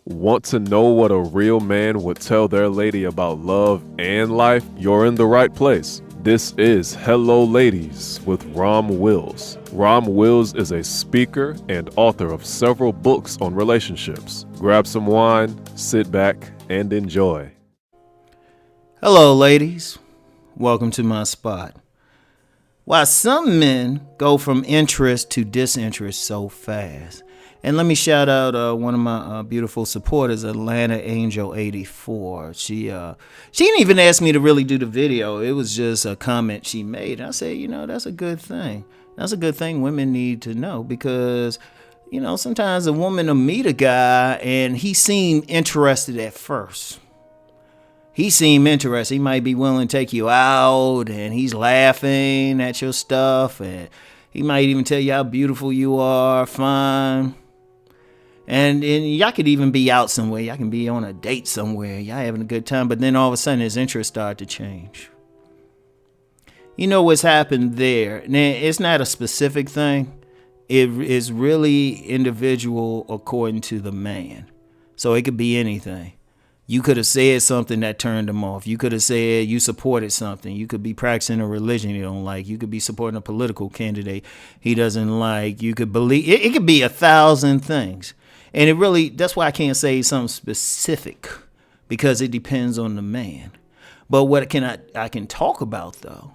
Want to know what a real man would tell their lady about love and life? You're in the right place. This is Hello Ladies with Rom Wills. Rom Wills is a speaker and author of several books on relationships. Grab some wine, sit back, and enjoy. Hello, ladies. Welcome to my spot. Why some men go from interest to disinterest so fast. And let me shout out one of my beautiful supporters, Atlanta Angel 84. She didn't even ask me to really do the video. It was just a comment she made. And I said, that's a good thing. That's a good thing women need to know because, sometimes a woman will meet a guy and he seemed interested at first. He seemed interested. He might be willing to take you out and he's laughing at your stuff. And he might even tell you how beautiful you are, fine. And y'all could even be out somewhere. Y'all can be on a date somewhere. Y'all having a good time. But then all of a sudden his interest started to change. You know what's happened there. Now, it's not a specific thing. It is really individual according to the man. So it could be anything. You could have said something that turned him off. You could have said you supported something. You could be practicing a religion you don't like. You could be supporting a political candidate he doesn't like. You could believe it could be 1,000 things. And it really, that's why I can't say something specific because it depends on the man. But what I can talk about though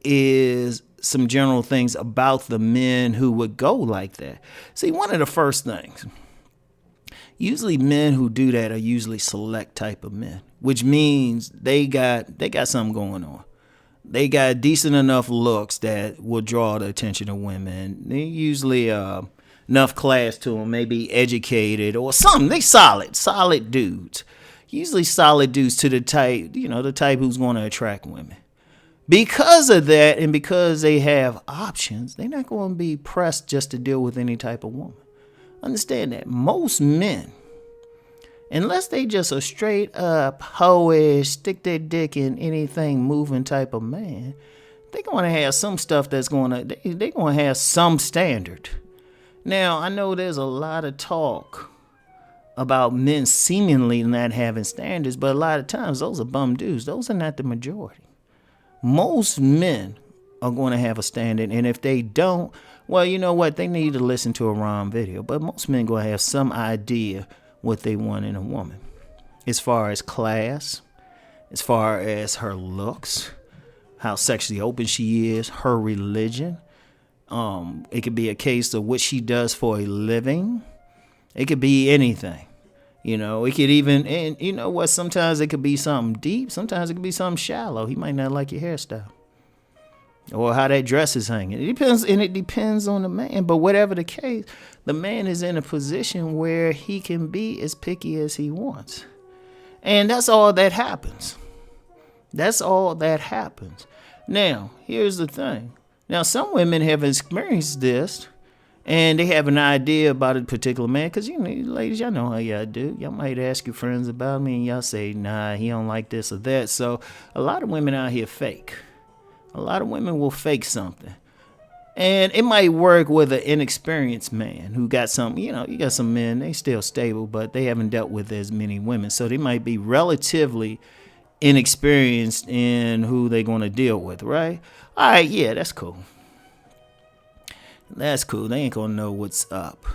is some general things about the men who would go like that. See, one of the first things, usually men who do that are usually select type of men, which means they got something going on. They got decent enough looks that will draw the attention of women. They usually enough class to them, maybe educated or something. They solid dudes. Usually solid dudes to the type, the type who's going to attract women. Because of that, and because they have options, they're not going to be pressed just to deal with any type of woman. Understand that most men, unless they just a straight up hoish, stick their dick in anything moving type of man, they're going to have some stuff they're going to have some standard. Now, I know there's a lot of talk about men seemingly not having standards, but a lot of times those are bum dudes. Those are not the majority. Most men are going to have a standard, and if they don't, well, you know what? They need to listen to a Rom video, but most men going to have some idea what they want in a woman. As far as class, as far as her looks, how sexually open she is, her religion. It could be a case of what she does for a living. It could be anything. It could even, and you know what? Sometimes it could be something deep. Sometimes it could be something shallow. He might not like your hairstyle or how that dress is hanging. It depends on the man. But whatever the case, the man is in a position where he can be as picky as he wants. And that's all that happens. That's all that happens. Now, here's the thing. Now, some women have experienced this, and they have an idea about a particular man. Because, ladies, y'all know how y'all do. Y'all might ask your friends about me, and y'all say, nah, he don't like this or that. So a lot of women out here fake. A lot of women will fake something. And it might work with an inexperienced man who got some, you got some men, they still stable, but they haven't dealt with as many women. So they might be relatively inexperienced in who they're going to deal with, right? All right, yeah, that's cool. That's cool. They ain't going to know what's up.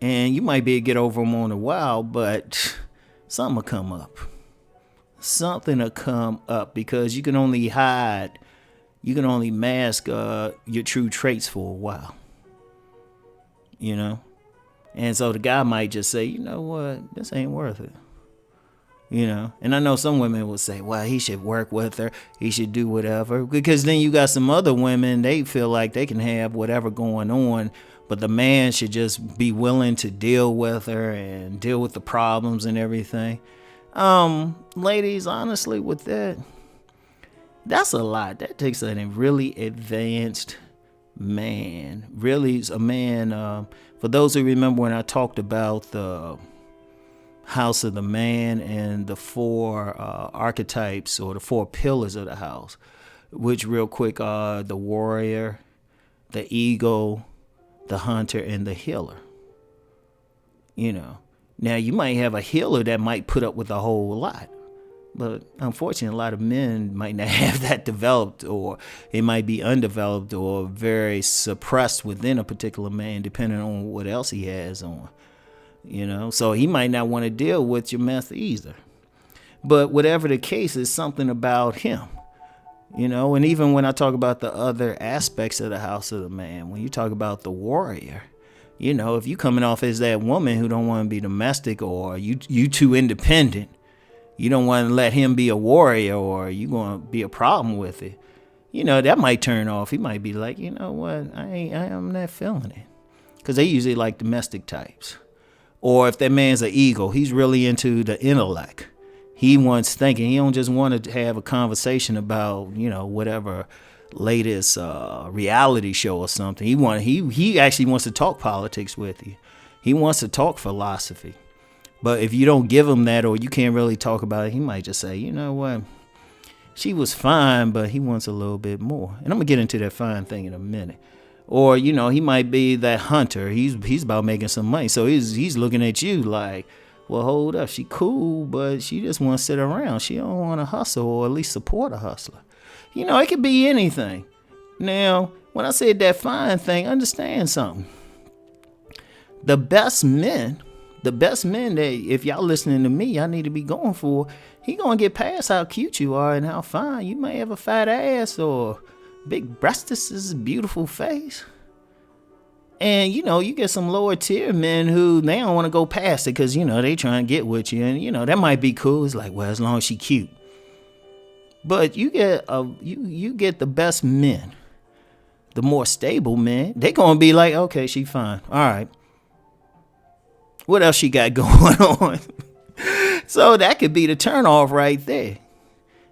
And you might be able to get over them on a while, but something will come up. Something will come up because you can only mask your true traits for a while. And so the guy might just say, you know what, this ain't worth it. And I know some women will say, well, he should work with her. He should do whatever. Because then you got some other women, they feel like they can have whatever going on, but the man should just be willing to deal with her and deal with the problems and everything. Ladies, honestly, with that, that's a lot. That takes a really advanced man. Really a man, for those who remember when I talked about the house of the man and the 4 archetypes or the 4 pillars of the house, which real quick are the warrior, the eagle, the hunter, and the healer. Now, you might have a healer that might put up with a whole lot. But unfortunately, a lot of men might not have that developed, or it might be undeveloped or very suppressed within a particular man, depending on what else he has on. So he might not want to deal with your mess either. But whatever the case, is something about him. And even when I talk about the other aspects of the house of the man, when you talk about the warrior, if you coming off as that woman who don't want to be domestic, or you too independent, you don't want to let him be a warrior, or you going to be a problem with it, that might turn off. He might be like, you know what, I'm not feeling it. Because they usually like domestic types. Or if that man's an ego, he's really into the intellect. He wants thinking. He don't just want to have a conversation about, whatever latest reality show or something. He actually wants to talk politics with you. He wants to talk philosophy. But if you don't give him that, or you can't really talk about it, he might just say, you know what, she was fine, but he wants a little bit more. And I'm going to get into that fine thing in a minute. Or, he might be that hunter. He's about making some money. So he's looking at you like, well, hold up. She cool, but she just want to sit around. She don't want to hustle, or at least support a hustler. It could be anything. Now, when I said that fine thing, understand something. The best men that if y'all listening to me, y'all need to be going for, he going to get past how cute you are and how fine. You may have a fat ass or big breasts, beautiful face. And, you get some lower tier men who, they don't want to go past it because, they trying to get with you. And, that might be cool. It's like, well, as long as she cute. But you get you get the best men, the more stable men. They going to be like, okay, she fine. All right. What else she got going on? So that could be the turnoff right there.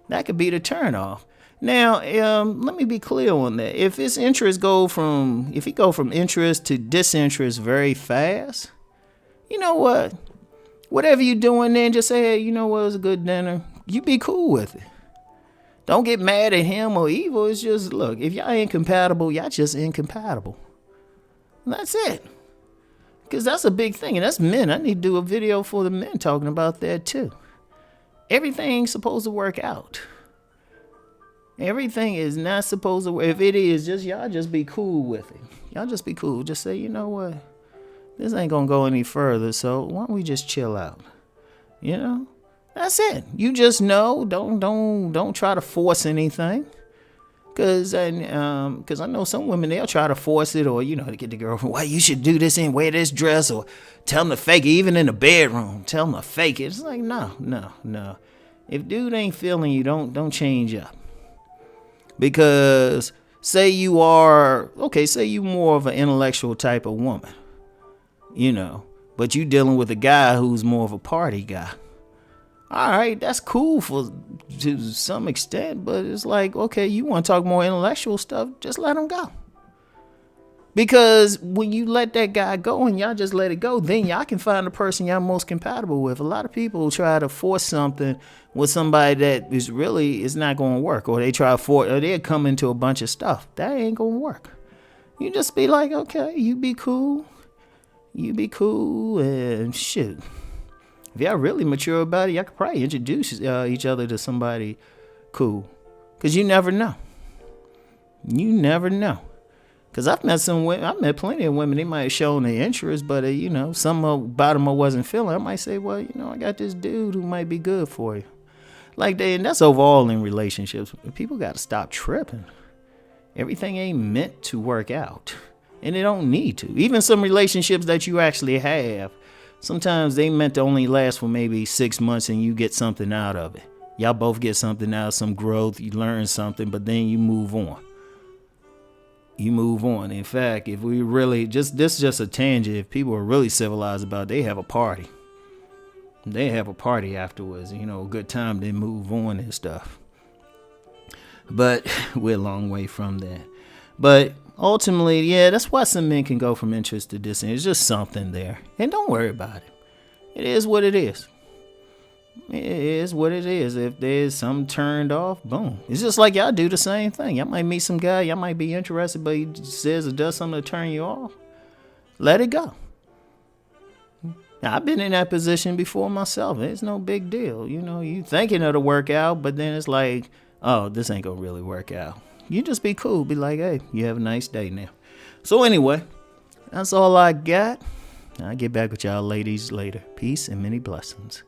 That could be the turnoff. Now, let me be clear on that. If his interest if he go from interest to disinterest very fast, you know what? Whatever you doing then, just say, hey, you know what, it was a good dinner. You be cool with it. Don't get mad at him or evil. It's just, look, if y'all incompatible, y'all just incompatible. That's it. Because that's a big thing. And that's men. I need to do a video for the men talking about that too. Everything's supposed to work out. Everything is not supposed to work. If it is, y'all just be cool with it. Y'all just be cool. Just say, you know what? This ain't going to go any further. So why don't we just chill out? That's it. You just know. Don't try to force anything. Cause I know some women, they'll try to force it, or to get the girlfriend, why you should do this and wear this dress, or tell them to fake it, even in the bedroom. Tell them to fake it. It's like no. If dude ain't feeling you, don't change up. Because say you more of an intellectual type of woman, but you dealing with a guy who's more of a party guy. All right, that's cool to some extent, but it's like, okay, you want to talk more intellectual stuff, just let him go. Because when you let that guy go and y'all just let it go, then y'all can find the person y'all most compatible with. A lot of people try to force something with somebody that is not going to work, or they or they'll come into a bunch of stuff. That ain't going to work. You just be like, okay, you be cool, and shit. If y'all really mature about it, y'all could probably introduce each other to somebody cool. Because you never know. Because I've met plenty of women, they might have shown their interest, but, some about them I wasn't feeling. I might say, well, I got this dude who might be good for you. And that's overall in relationships. People got to stop tripping. Everything ain't meant to work out. And it don't need to. Even some relationships that you actually have, sometimes they meant to only last for maybe 6 months and you get something out of it. Y'all both get something out, some growth, you learn something, but then you move on. In fact, if we really, this is just a tangent, if people are really civilized about it, they have a party. They have a party afterwards, a good time, then move on and stuff. But we're a long way from that. But ultimately, yeah, that's why some men can go from interest to disinterest. It's just something there. And don't worry about it. It is what it is. It is what it is. If there's something turned off, boom. It's just like y'all do the same thing. Y'all might meet some guy, y'all might be interested, but he says or does something to turn you off. Let it go. Now, I've been in that position before myself. It's no big deal. You know, you thinking it'll work out, but then it's like, oh, this ain't gonna really work out. You just be cool. Be like, hey, you have a nice day now. So anyway, that's all I got. I'll get back with y'all ladies later. Peace and many blessings.